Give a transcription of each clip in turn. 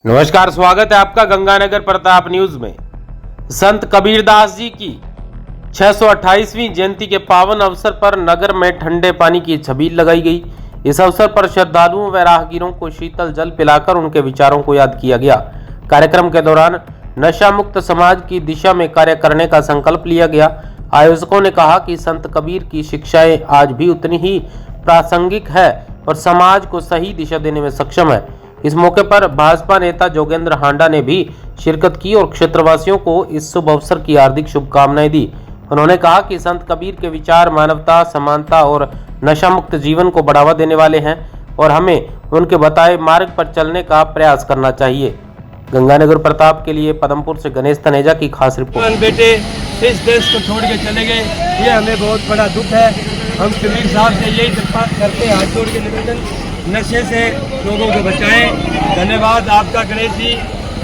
नमस्कार, स्वागत है आपका गंगानगर प्रताप न्यूज में। संत कबीरदास जी की 628वीं जयंती के पावन अवसर पर नगर में ठंडे पानी की छबील लगाई गई। इस अवसर पर श्रद्धालुओं व राहगीरों को शीतल जल पिलाकर उनके विचारों को याद किया गया। कार्यक्रम के दौरान नशा मुक्त समाज की दिशा में कार्य करने का संकल्प लिया गया। आयोजकों ने कहा कि संत कबीर की शिक्षाएं आज भी उतनी ही प्रासंगिक है और समाज को सही दिशा देने में सक्षम है। इस मौके पर भाजपा नेता जोगेंद्र हांडा ने भी शिरकत की और क्षेत्रवासियों को इस शुभ अवसर की हार्दिक शुभकामनाएं दी। उन्होंने कहा कि संत कबीर के विचार मानवता, समानता और नशा मुक्त जीवन को बढ़ावा देने वाले हैं और हमें उनके बताए मार्ग पर चलने का प्रयास करना चाहिए। गंगानगर प्रताप के लिए पदमपुर से गणेश तनेजा की खास रिपोर्ट। बेटे इस देश को छोड़ के चले गए, ये हमें बहुत बड़ा दुख है। हम कबीर साहब से यही दरख्वास्त करते हैं, हाथ जोड़ के निवेदन, नशे से लोगों को बचाएं। धन्यवाद आपका गणेश जी,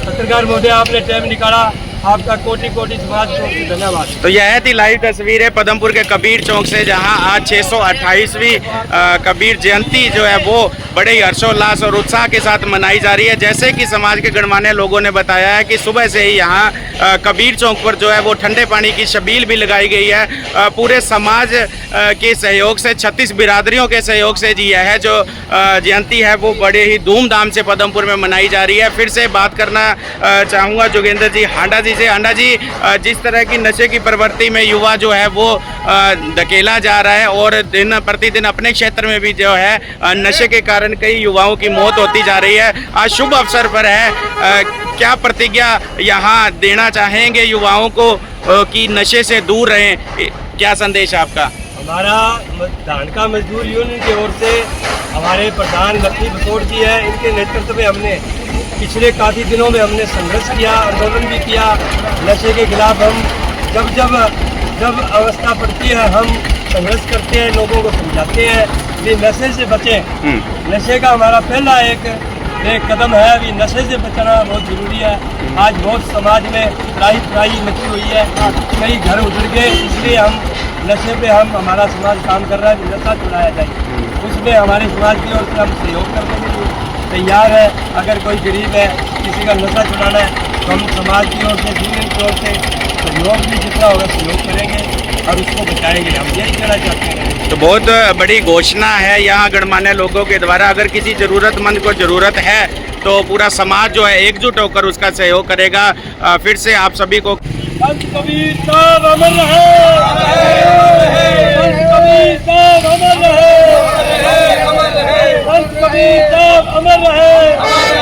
पत्रकार महोदय, आपने टाइम निकाला, आपका कोटि कोटि समाज को धन्यवाद। तो यह थी लाइव तस्वीर है पदमपुर के कबीर चौक से, जहां आज 628वीं कबीर जयंती जो है वो बड़े ही हर्षोल्लास और उत्साह के साथ मनाई जा रही है। जैसे कि समाज के गणमान्य लोगों ने बताया है कि सुबह से ही यहाँ कबीर चौक पर जो है वो ठंडे पानी की छबील भी लगाई गई है। पूरे समाज के सहयोग से, 36 बिरादरियों के सहयोग से जी यह जो जयंती है वो बड़े ही धूमधाम से पदमपुर में मनाई जा रही है। फिर से बात करना चाहूँगा जोगेंद्र जी हांडा जी से। हांडा जी, जिस तरह की नशे की प्रवृत्ति में युवा जो है वो धकेला जा रहा है और दिन प्रतिदिन अपने क्षेत्र में भी जो है नशे के कारण कई युवाओं की मौत होती जा रही है, आज शुभ अवसर पर है, क्या प्रतिज्ञा यहाँ देना चाहेंगे युवाओं को कि नशे से दूर रहें? क्या संदेश आपका? हमारा धान का मजदूर यूनियन की ओर से हमारे प्रधान लक्ष्मी बसोड़ जी है, इनके नेतृत्व में हमने पिछले काफ़ी दिनों में हमने संघर्ष किया, आंदोलन भी किया नशे के खिलाफ। हम जब अवस्था पड़ती है हम संघर्ष करते हैं, लोगों को समझाते हैं कि नशे से बचें। नशे का हमारा पहला एक कदम है, अभी नशे से बचना बहुत ज़रूरी है। आज बहुत समाज में त्राही मची हुई है, कई घर उजड़ गए, इसलिए हम नशे पे हमारा समाज काम कर रहा है कि नशा छुड़ाया जाए। उसमें हमारे समाज की ओर से हम सहयोग करने के लिए तैयार है। अगर कोई गरीब है, किसी का नशा छुड़ाना है, तो हम समाज की ओर से, यूनियन की ओर से सहयोग भी जितना होगा सहयोग करेंगे और उसको बचाएंगे। हम यही कहना चाहते हैं। तो बहुत बड़ी घोषणा है यहाँ गणमान्य लोगों के द्वारा। अगर किसी ज़रूरतमंद को ज़रूरत है तो पूरा समाज जो है एकजुट होकर उसका सहयोग करेगा। फिर से आप सभी को संत कबीर साहब अमर रहे, संत कबीर साहब अमर रहे, संत कबीर साहब अमर रहे।